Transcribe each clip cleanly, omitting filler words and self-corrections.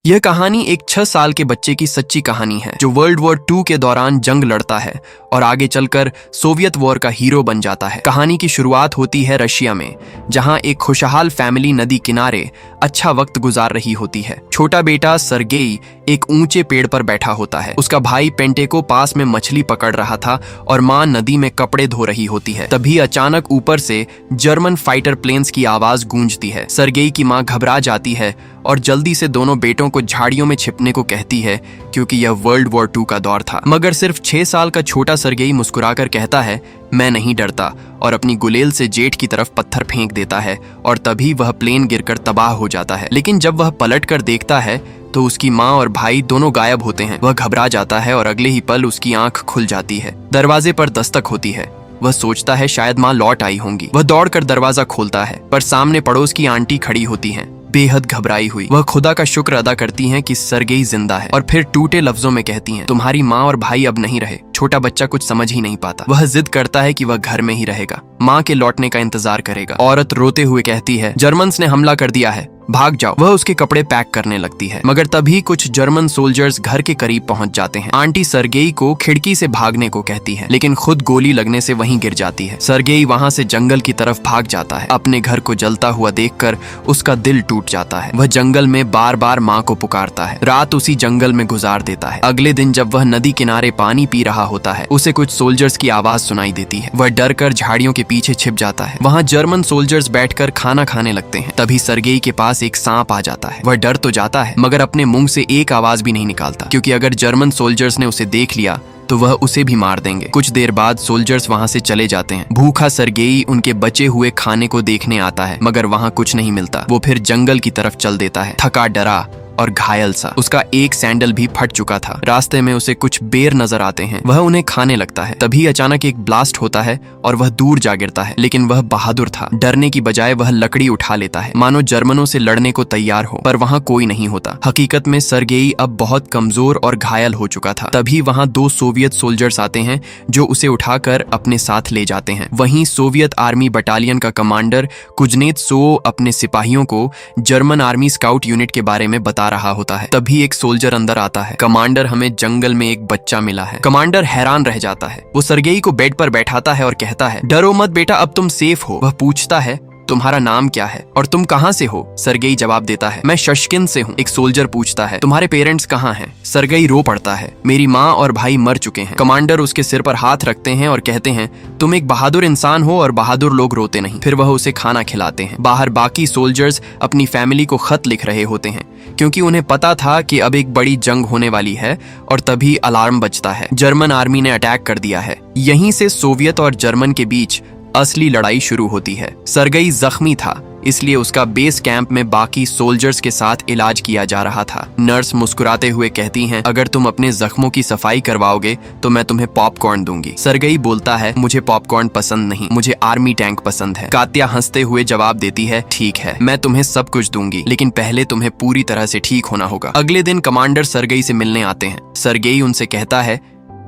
यह कहानी एक 6 साल के बच्चे की सच्ची कहानी है जो वर्ल्ड वॉर 2 के दौरान जंग लड़ता है और आगे चलकर सोवियत वॉर का हीरो बन जाता है। कहानी की शुरुआत होती है रशिया में, जहां एक खुशहाल फैमिली नदी किनारे अच्छा वक्त गुजार रही होती है। छोटा बेटा सर्गेई एक ऊंचे पेड़ पर बैठा होता है। उसका भाई पेंटेको पास में मछली पकड़ रहा था और माँ नदी में कपड़े धो रही होती है। तभी अचानक ऊपर से जर्मन फाइटर प्लेन्स की आवाज गूंजती है। सर्गेई की माँ घबरा जाती है और जल्दी से दोनों बेटों को झाड़ियों में छिपने को कहती है, क्योंकि यह वर्ल्ड वॉर 2 का दौर था। मगर सिर्फ 6 साल का छोटा सर्गेई मुस्कुराकर कहता है, मैं नहीं डरता, और अपनी गुलेल से जेट की तरफ पत्थर फेंक देता है और तभी वह प्लेन गिरकर तबाह हो जाता है। लेकिन जब वह पलट कर देखता है तो उसकी माँ और भाई दोनों गायब होते हैं। वह घबरा जाता है और अगले ही पल उसकी आंख खुल जाती है। दरवाजे पर दस्तक होती है। वह सोचता है शायद माँ लौट आई होंगी। वह दौड़कर दरवाजा खोलता है, पर सामने पड़ोस की आंटी खड़ी होती हैं, बेहद घबराई हुई। वह खुदा का शुक्र अदा करती हैं कि सर्गेई जिंदा है और फिर टूटे लफ्जों में कहती हैं, तुम्हारी माँ और भाई अब नहीं रहे। छोटा बच्चा कुछ समझ ही नहीं पाता। वह जिद करता है कि वह घर में ही रहेगा, माँ के लौटने का इंतजार करेगा। औरत रोते हुए कहती है, जर्मन्स ने हमला कर दिया है, भाग जाओ। वह उसके कपड़े पैक करने लगती है, मगर तभी कुछ जर्मन सोल्जर्स घर के करीब पहुंच जाते हैं। आंटी सर्गेई को खिड़की से भागने को कहती है, लेकिन खुद गोली लगने से वहीं गिर जाती है। सर्गेई वहां से जंगल की तरफ भाग जाता है। अपने घर को जलता हुआ देखकर उसका दिल टूट जाता है। वह जंगल में बार बार माँ को पुकारता है। रात उसी जंगल में गुजार देता है। अगले दिन जब वह नदी किनारे पानी पी रहा होता है, उसे कुछ सोल्जर्स की आवाज सुनाई देती है। वह डर कर झाड़ियों के पीछे छिप जाता है। वहां जर्मन सोल्जर्स बैठकर खाना खाने लगते हैं। तभी सर्गेई के पास एक सांप आ जाता है। वह डर तो जाता है, मगर अपने मुंह से एक आवाज भी नहीं निकालता, क्योंकि अगर जर्मन सोल्जर्स ने उसे देख लिया तो वह उसे भी मार देंगे। कुछ देर बाद सोल्जर्स वहां से चले जाते हैं। भूखा सर्गेई उनके बचे हुए खाने को देखने आता है, मगर वहां कुछ नहीं मिलता। वो फिर जंगल की तरफ चल देता है, थका डरा और घायल सा। उसका एक सैंडल भी फट चुका था। रास्ते में उसे कुछ बेर नजर आते हैं। वह उन्हें खाने लगता है। तभी अचानक एक ब्लास्ट होता है और वह दूर जा गिरता है, लेकिन वह बहादुर था। डरने की बजाय वह लकड़ी उठा लेता है, मानो जर्मनों से लड़ने को तैयार हो, पर वहां कोई नहीं होता। हकीकत में सर्गेई अब बहुत कमजोर और घायल हो चुका था। तभी वहां 2 सोवियत सोल्जर्स आते हैं जो उसे उठाकर अपने साथ ले जाते हैं। वहीं सोवियत आर्मी बटालियन का कमांडर कुजनेत्सोव अपने सिपाहियों को जर्मन आर्मी स्काउट यूनिट के बारे में बता रहा होता है। तभी एक सोल्जर अंदर आता है, कमांडर, हमें जंगल में एक बच्चा मिला है। कमांडर हैरान रह जाता है। वो सर्गेई को बेड पर बैठाता है और कहता है, डरो मत बेटा, अब तुम सेफ हो। वह पूछता है, तुम्हारा नाम क्या है और तुम कहां से हो? सर्गेई जवाब देता है, मैं शशकिन से हूँ। एक सोल्जर पूछता है, तुम्हारे पेरेंट्स कहाँ हैं? सर्गेई रो पड़ता है, मेरी माँ और भाई मर चुके हैं। कमांडर उसके सिर पर हाथ रखते हैं और कहते हैं, तुम एक बहादुर इंसान हो और बहादुर लोग रोते नहीं। फिर वह उसे खाना खिलाते हैं। बाहर बाकी सोल्जर्स अपनी फैमिली को खत लिख रहे होते हैं, क्योंकि उन्हें पता था कि अब एक बड़ी जंग होने वाली है। और तभी अलार्म बजता है, जर्मन आर्मी ने अटैक कर दिया है। यहीं से सोवियत और जर्मन के बीच असली लड़ाई शुरू होती है। सर्गेई जख्मी था, इसलिए उसका बेस कैंप में बाकी सोल्जर्स के साथ इलाज किया जा रहा था। नर्स मुस्कुराते हुए कहती हैं, अगर तुम अपने जख्मों की सफाई करवाओगे तो मैं तुम्हें पॉपकॉर्न दूंगी। सर्गेई बोलता है, मुझे पॉपकॉर्न पसंद नहीं, मुझे आर्मी टैंक पसंद है। कात्या हंसते हुए जवाब देती है, ठीक है, मैं तुम्हें सब कुछ दूंगी, लेकिन पहले तुम्हें पूरी तरह से ठीक होना होगा। अगले दिन कमांडर सर्गेई से मिलने आते हैं। सर्गेई उनसे कहता है,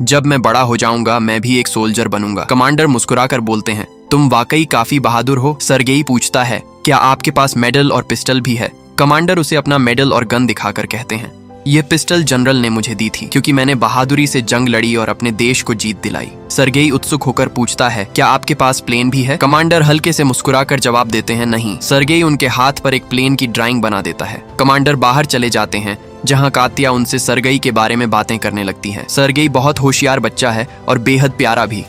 जब मैं बड़ा हो जाऊंगा मैं भी एक सोल्जर बनूंगा। कमांडर मुस्कुराकर बोलते हैं, तुम वाकई काफी बहादुर हो। सर्गेई पूछता है, क्या आपके पास मेडल और पिस्टल भी है? कमांडर उसे अपना मेडल और गन दिखाकर कहते हैं, यह पिस्टल जनरल ने मुझे दी थी, क्योंकि मैंने बहादुरी से जंग लड़ी और अपने देश को जीत दिलाई। सर्गेई उत्सुक होकर पूछता है, क्या आपके पास प्लेन भी है? कमांडर हल्के से मुस्कुराकर जवाब देते हैं, नहीं। सर्गेई उनके हाथ पर एक प्लेन की ड्राइंग बना देता है। कमांडर बाहर चले जाते हैं, जहां कात्या उनसे सर्गेई के बारे में बातें करने लगती है। सर्गेई बहुत होशियार बच्चा है और बेहद प्यारा भी।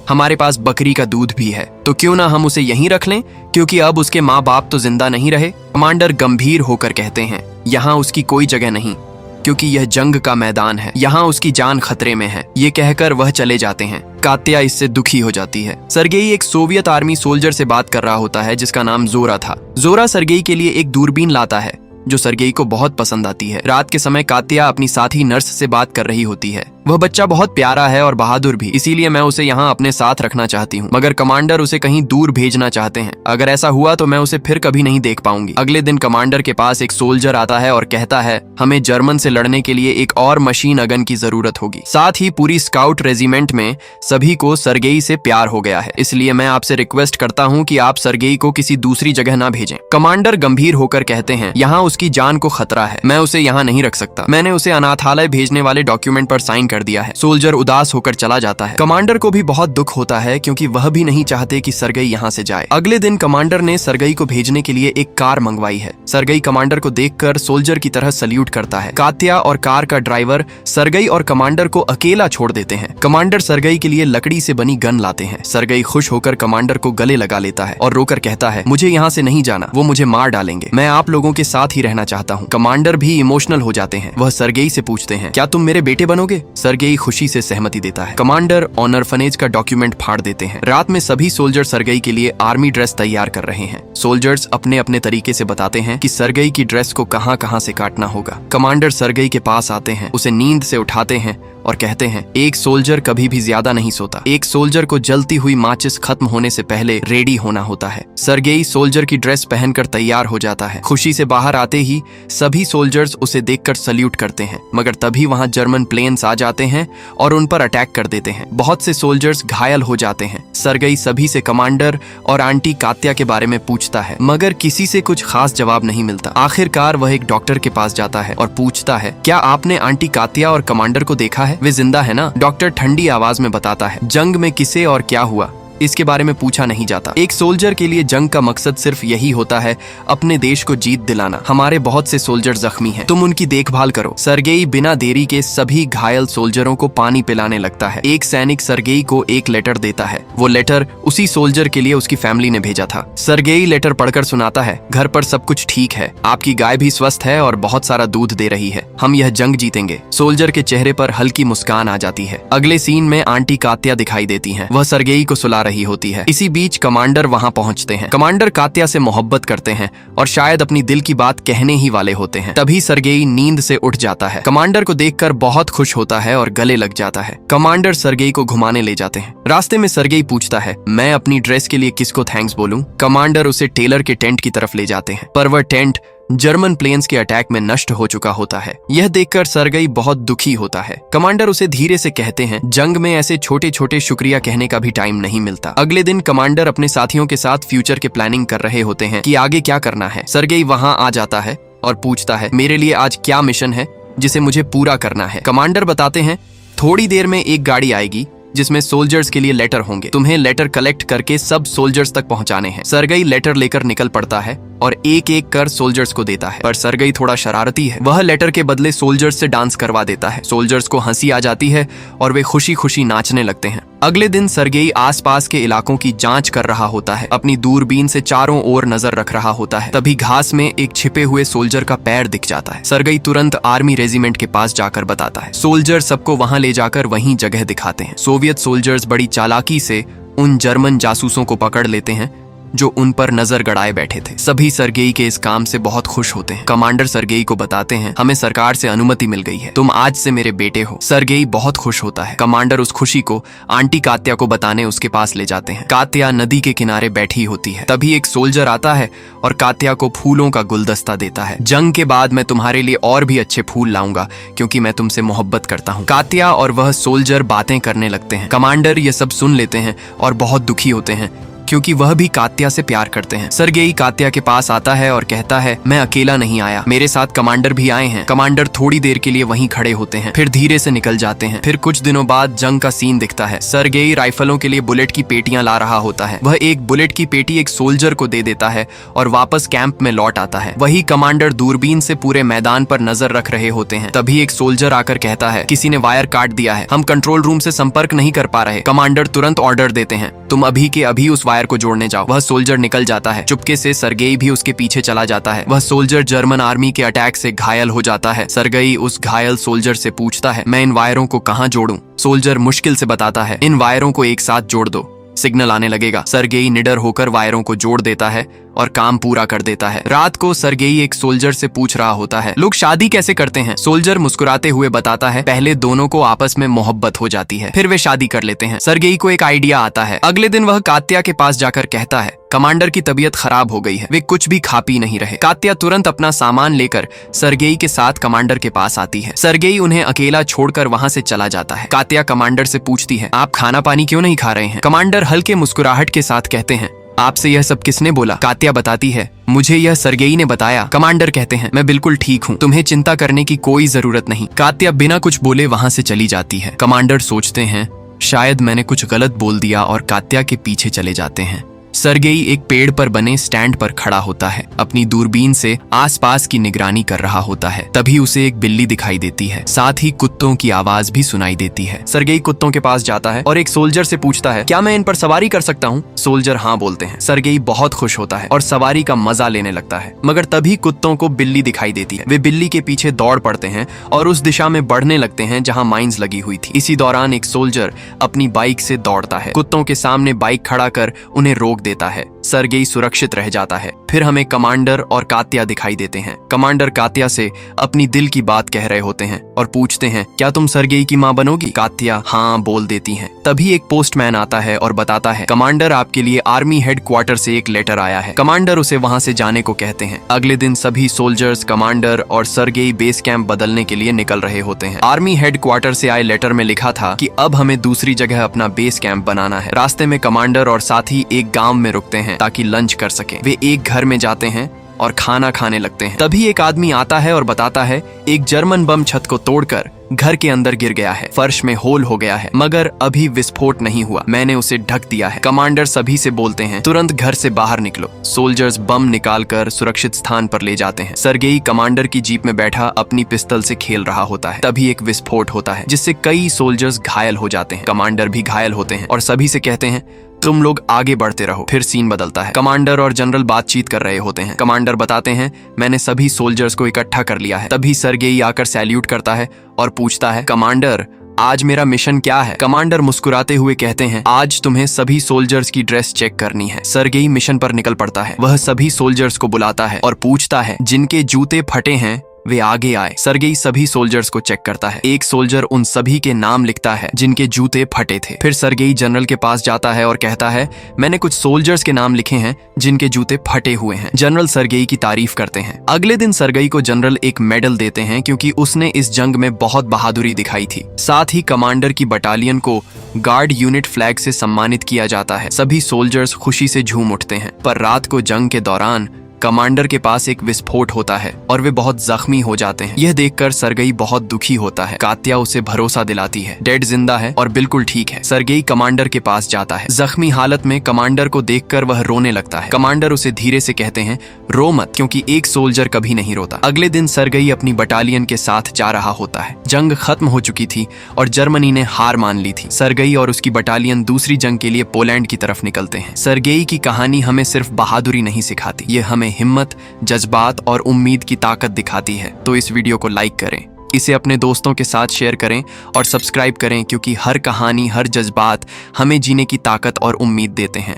हमारे पास बकरी का दूध भी है, तो क्यों ना हम उसे यहीं रख लें, क्योंकि अब उसके माँ बाप तो जिंदा नहीं रहे। कमांडर गंभीर होकर कहते हैं, यहाँ उसकी कोई जगह नहीं, क्योंकि यह जंग का मैदान है, यहाँ उसकी जान खतरे में है। ये कहकर वह चले जाते हैं। कात्या इससे दुखी हो जाती है। सर्गेई एक सोवियत आर्मी सोल्जर से बात कर रहा होता है, जिसका नाम जोरा था। जोरा सर्गेई के लिए एक दूरबीन लाता है, जो सर्गेई को बहुत पसंद आती है। रात के समय कात्या अपनी साथी नर्स से बात कर रही होती है। वह बच्चा बहुत प्यारा है और बहादुर भी, इसीलिए मैं उसे यहाँ अपने साथ रखना चाहती हूँ, मगर कमांडर उसे कहीं दूर भेजना चाहते हैं। अगर ऐसा हुआ तो मैं उसे फिर कभी नहीं देख पाऊंगी। अगले दिन कमांडर के पास एक सोल्जर आता है और कहता है, हमें जर्मन से लड़ने के लिए एक और मशीन गन की जरूरत होगी। साथ ही पूरी स्काउट रेजिमेंट में सभी को सर्गेई से प्यार हो गया है, इसलिए मैं आपसे रिक्वेस्ट करता हूँ कि आप सर्गेई को किसी दूसरी जगह ना भेजें। कमांडर गंभीर होकर कहते हैं, यहाँ उसकी जान को खतरा है। मैं उसे यहाँ नहीं रख सकता। मैंने उसे अनाथालय भेजने वाले डॉक्यूमेंट पर साइन कर दिया है। सोल्जर उदास होकर चला जाता है। कमांडर को भी बहुत दुख होता है क्योंकि वह भी नहीं चाहते कि सरगई यहाँ से जाए। अगले दिन कमांडर ने सरगई को भेजने के लिए एक कार मंगवाई है। सरगई कमांडर को देखकर सोल्जर की तरह सल्यूट करता है। कात्या और कार का ड्राइवर सरगई और कमांडर को अकेला छोड़ देते हैं। कमांडर सरगई के लिए लकड़ी से बनी गन लाते हैं। सरगई खुश होकर कमांडर को गले लगा लेता है और रोकर कहता है, मुझे यहाँ से नहीं जाना, वो मुझे मार डालेंगे। मैं आप लोगों के साथ ही रहना चाहता हूँ। कमांडर भी इमोशनल हो जाते हैं। वह सरगई से पूछते हैं, क्या तुम मेरे बेटे बनोगे? सरगई खुशी से सहमति देता है। कमांडर ऑर्फनेज का डॉक्यूमेंट फाड़ देते हैं। रात में सभी सोल्जर सरगई के लिए आर्मी ड्रेस तैयार कर रहे हैं। सोल्जर्स अपने अपने तरीके से बताते हैं कि सरगई की ड्रेस को कहां कहां से काटना होगा। कमांडर सरगई के पास आते हैं, उसे नींद से उठाते हैं और कहते हैं, एक सोल्जर कभी भी ज्यादा नहीं सोता। एक सोल्जर को जलती हुई माचिस खत्म होने से पहले रेडी होना होता है। सरगई सोल्जर की ड्रेस पहनकर तैयार हो जाता है। खुशी से बाहर आते ही सभी सोल्जर्स उसे देखकर सल्यूट करते हैं, मगर तभी वहां जर्मन प्लेन्स आ जाते हैं और उन पर अटैक कर देते हैं। बहुत से सोल्जर्स घायल हो जाते हैं। सरगई सभी से कमांडर और आंटी कात्या के बारे में पूछता है, मगर किसी से कुछ खास जवाब नहीं मिलता। आखिरकार वह एक डॉक्टर के पास जाता है और पूछता है, क्या आपने आंटी कात्या और कमांडर को देखा है? वे जिंदा है ना? डॉक्टर ठंडी आवाज में बताता है, जंग में किसे और क्या हुआ इसके बारे में पूछा नहीं जाता। एक सोल्जर के लिए जंग का मकसद सिर्फ यही होता है, अपने देश को जीत दिलाना। हमारे बहुत से सोल्जर जख्मी हैं, तुम उनकी देखभाल करो। सरगई बिना देरी के सभी घायल सोल्जरों को पानी पिलाने लगता है। एक सैनिक सरगई को एक लेटर देता है। वो लेटर उसी सोल्जर के लिए उसकी फैमिली ने भेजा था। सरगई लेटर पढ़कर सुनाता है, घर पर सब कुछ ठीक है, आपकी गाय भी स्वस्थ है और बहुत सारा दूध दे रही है। हम यह जंग जीतेंगे। सोल्जर के चेहरे पर हल्की मुस्कान आ जाती है। अगले सीन में आंटी कात्या दिखाई देती है। वह सरगई को सुला रही होती है। इसी बीच कमांडर वहां पहुंचते हैं। कमांडर कात्या से मोहब्बत करते हैं और शायद अपनी दिल की बात कहने ही वाले होते हैं। तभी सरगई नींद से उठ जाता है। कमांडर को देखकर बहुत खुश होता है और गले लग जाता है। कमांडर सरगई को घुमाने ले जाते हैं। रास्ते में सरगई पूछता है, मैं अपनी ड्रेस के लिए किसको थैंक्स बोलूं? कमांडर उसे टेलर के टेंट की तरफ ले जाते हैं, पर वह टेंट जर्मन प्लेन्स के अटैक में नष्ट हो चुका होता है। यह देखकर सरगई बहुत दुखी होता है। कमांडर उसे धीरे से कहते हैं, जंग में ऐसे छोटे छोटे शुक्रिया कहने का भी टाइम नहीं मिलता। अगले दिन कमांडर अपने साथियों के साथ फ्यूचर के प्लानिंग कर रहे होते हैं कि आगे क्या करना है। सरगई वहां आ जाता है और पूछता है, मेरे लिए आज क्या मिशन है जिसे मुझे पूरा करना है? कमांडर बताते हैं, थोड़ी देर में एक गाड़ी आएगी जिसमें सोल्जर्स के लिए लेटर होंगे। तुम्हें लेटर कलेक्ट करके सब सोल्जर्स तक पहुंचाने हैं। सरगई लेटर लेकर निकल पड़ता है और एक एक कर सोल्जर्स को देता है, पर सरगई थोड़ा शरारती है। वह लेटर के बदले सोल्जर्स से डांस करवा देता है। सोल्जर्स को हंसी आ जाती है और वे खुशी खुशी नाचने लगते हैं। अगले दिन सरगई आसपास के इलाकों की जांच कर रहा होता है। अपनी दूरबीन से चारों ओर नजर रख रहा होता है। तभी घास में एक छिपे हुए सोल्जर का पैर दिख जाता है। सरगई तुरंत आर्मी रेजिमेंट के पास जाकर बताता है। सोल्जर सबको वहां ले जाकर वहीं जगह दिखाते हैं। सोवियत सोल्जर्स बड़ी चालाकी से उन जर्मन जासूसों को पकड़ लेते हैं जो उन पर नजर गड़ाए बैठे थे। सभी सरगई के इस काम से बहुत खुश होते हैं। कमांडर सरगई को बताते हैं, हमें सरकार से अनुमति मिल गई है, तुम आज से मेरे बेटे हो। सरगई बहुत खुश होता है। कमांडर उस खुशी को आंटी कात्या को बताने उसके पास ले जाते हैं। कात्या नदी के किनारे बैठी होती है। तभी एक सोल्जर आता है और कात्या को फूलों का गुलदस्ता देता है। जंग के बाद मैं तुम्हारे लिए और भी अच्छे फूल लाऊंगा क्योंकि मैं तुमसे मोहब्बत करता हूँ। कात्या और वह सोल्जर बातें करने लगते हैं। कमांडर ये सब सुन लेते हैं और बहुत दुखी होते हैं क्योंकि वह भी कात्या से प्यार करते हैं। सरगई कात्या के पास आता है और कहता है, मैं अकेला नहीं आया, मेरे साथ कमांडर भी आए हैं। कमांडर थोड़ी देर के लिए वहीं खड़े होते हैं, फिर धीरे से निकल जाते हैं। फिर कुछ दिनों बाद जंग का सीन दिखता है। सरगई राइफलों के लिए बुलेट की पेटियां ला रहा होता है। वह एक बुलेट की पेटी एक सोल्जर को दे देता है और वापस कैंप में लौट आता है। वही कमांडर दूरबीन से पूरे मैदान पर नजर रख रहे होते हैं। तभी एक सोल्जर आकर कहता है, किसी ने वायर काट दिया है, हम कंट्रोल रूम से संपर्क नहीं कर पा रहे। कमांडर तुरंत ऑर्डर देते हैं, तुम अभी के अभी उस वायर को जोड़ने जाओ। वह सोल्जर निकल जाता है। चुपके से सरगई भी उसके पीछे चला जाता है। वह सोल्जर जर्मन आर्मी के अटैक से घायल हो जाता है। सरगई उस घायल सोल्जर से पूछता है, मैं इन वायरों को कहां जोड़ूं? सोल्जर मुश्किल से बताता है, इन वायरों को एक साथ जोड़ दो, सिग्नल आने लगेगा। सरगई निडर होकर वायरों को जोड़ देता है और काम पूरा कर देता है। रात को सरगई एक सोल्जर से पूछ रहा होता है, लोग शादी कैसे करते हैं? सोल्जर मुस्कुराते हुए बताता है, पहले दोनों को आपस में मोहब्बत हो जाती है, फिर वे शादी कर लेते हैं। सरगई को एक आइडिया आता है। अगले दिन वह कात्या के पास जाकर कहता है, कमांडर की तबीयत खराब हो गई है, वे कुछ भी खा पी नहीं रहे। कात्या तुरंत अपना सामान लेकर सरगई के साथ कमांडर के पास आती है। सरगई उन्हें अकेला छोड़कर वहां से चला जाता है। कात्या कमांडर से पूछती है, आप खाना पानी क्यों नहीं खा रहे हैं? कमांडर हल्के मुस्कुराहट के साथ कहते हैं, आपसे यह सब किसने बोला? कात्या बताती है, मुझे यह सरगेई ने बताया। कमांडर कहते हैं, मैं बिल्कुल ठीक हूँ, तुम्हें चिंता करने की कोई जरूरत नहीं। कात्या बिना कुछ बोले वहां से चली जाती है। कमांडर सोचते हैं शायद मैंने कुछ गलत बोल दिया और कात्या के पीछे चले जाते हैं। सरगेई एक पेड़ पर बने स्टैंड पर खड़ा होता है, अपनी दूरबीन से आसपास की निगरानी कर रहा होता है। तभी उसे एक बिल्ली दिखाई देती है, साथ ही कुत्तों की आवाज भी सुनाई देती है। सरगेई कुत्तों के पास जाता है और एक सोल्जर से पूछता है, क्या मैं इन पर सवारी कर सकता हूँ? सोल्जर हाँ बोलते हैं। सरगेई बहुत खुश होता है और सवारी का मजा लेने लगता है, मगर तभी कुत्तों को बिल्ली दिखाई देती है। वे बिल्ली के पीछे दौड़ पड़ते हैं और उस दिशा में बढ़ने लगते हैं जहाँ माइंस लगी हुई थी। इसी दौरान एक सोल्जर अपनी बाइक से दौड़ता है, कुत्तों के सामने बाइक खड़ा कर उन्हें रोक देता है। सरगेई सुरक्षित रह जाता है। फिर हमें कमांडर और कात्या दिखाई देते हैं। कमांडर कात्या से अपनी दिल की बात कह रहे होते हैं और पूछते हैं, क्या तुम सरगेई की माँ बनोगी? कात्या हाँ बोल देती हैं। तभी एक पोस्टमैन आता है और बताता है, कमांडर आपके लिए आर्मी हेडक्वार्टर से एक लेटर आया है। कमांडर उसे वहां से जाने को कहते हैं। अगले दिन सभी सोल्जर्स, कमांडर और सरगेई बेस कैंप बदलने के लिए निकल रहे होते हैं। आर्मी हेडक्वार्टर से आए लेटर में लिखा था कि अब हमें दूसरी जगह अपना बेस कैंप बनाना है। रास्ते में कमांडर और साथी एक गांव में रुकते हैं ताकि लंच कर सकें। वे एक घर में जाते हैं और खाना खाने लगते हैं। तभी एक आदमी आता है और बताता है, एक जर्मन बम छत को तोड़कर घर के अंदर गिर गया है, फर्श में होल हो गया है, मगर अभी विस्फोट नहीं हुआ, मैंने उसे ढक दिया है। कमांडर सभी से बोलते हैं, तुरंत घर से बाहर निकलो। सोल्जर्स बम निकालकर सुरक्षित स्थान पर ले जाते हैं। सरगेई कमांडर की जीप में बैठा अपनी पिस्तल से खेल रहा होता है। तभी एक विस्फोट होता है जिससे कई सोल्जर्स घायल हो जाते हैं। कमांडर भी घायल होते हैं और सभी से कहते हैं, तुम लोग आगे बढ़ते रहो। फिर सीन बदलता है। कमांडर और जनरल बातचीत कर रहे होते हैं। कमांडर बताते हैं, मैंने सभी सोल्जर्स को इकट्ठा कर लिया है। तभी सरगेई आकर सैल्यूट करता है और पूछता है, कमांडर आज मेरा मिशन क्या है? कमांडर मुस्कुराते हुए कहते हैं, आज तुम्हें सभी सोल्जर्स की ड्रेस चेक करनी है। सरगेई मिशन पर निकल पड़ता है। वह सभी सोल्जर्स को बुलाता है और पूछता है, जिनके जूते फटे हैं वे आगे आए। सरगेई सभी सोल्जर्स को चेक करता है। एक सोल्जर उन सभी के नाम लिखता है जिनके जूते फटे थे। फिर सरगेई जनरल के पास जाता है और कहता है, मैंने कुछ सोल्जर्स के नाम लिखे हैं जिनके जूते फटे हुए हैं। जनरल सरगेई की तारीफ करते हैं। अगले दिन सरगेई को जनरल एक मेडल देते हैं क्योंकि उसने इस जंग में बहुत बहादुरी दिखाई थी। साथ ही कमांडर की बटालियन को गार्ड यूनिट फ्लैग से सम्मानित किया जाता है। सभी सोल्जर्स खुशी से झूम उठते हैं। पर रात को जंग के दौरान कमांडर के पास एक विस्फोट होता है और वे बहुत जख्मी हो जाते हैं। यह देखकर सरगेई बहुत दुखी होता है। कात्या उसे भरोसा दिलाती है, डेड जिंदा है और बिल्कुल ठीक है। सरगेई कमांडर के पास जाता है। जख्मी हालत में कमांडर को देखकर वह रोने लगता है। कमांडर उसे धीरे से कहते हैं, रो मत, क्योंकि एक सोल्जर कभी नहीं रोता। अगले दिन सरगेई अपनी बटालियन के साथ जा रहा होता है। जंग खत्म हो चुकी थी और जर्मनी ने हार मान ली थी। सरगेई और उसकी बटालियन दूसरी जंग के लिए पोलैंड की तरफ निकलते हैं। सरगेई की कहानी हमें सिर्फ बहादुरी नहीं सिखाती, ये हमें हिम्मत, जज्बात और उम्मीद की ताकत दिखाती है। तो इस वीडियो को लाइक करें, इसे अपने दोस्तों के साथ शेयर करें और सब्सक्राइब करें, क्योंकि हर कहानी, हर जज्बात हमें जीने की ताकत और उम्मीद देते हैं।